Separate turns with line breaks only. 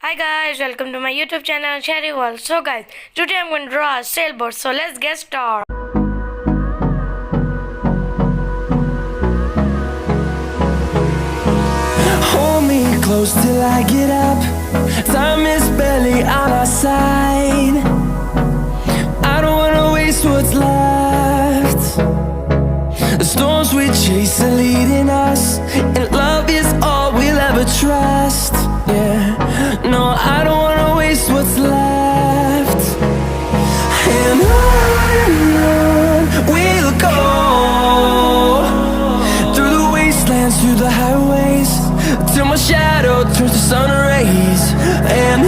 Hi guys, welcome to my YouTube channel Shary World. So guys, today I'm going to draw a sailboat. So let's get started.
Hold me close till I get up. Time is barely on our side. I don't wanna waste what's left. The storms we chase are leading us, and love is all we'll ever trust. Yeah, no, I don't wanna waste what's left. And on we'll go, through the wastelands, through the highways, till my shadow turns to sun rays. And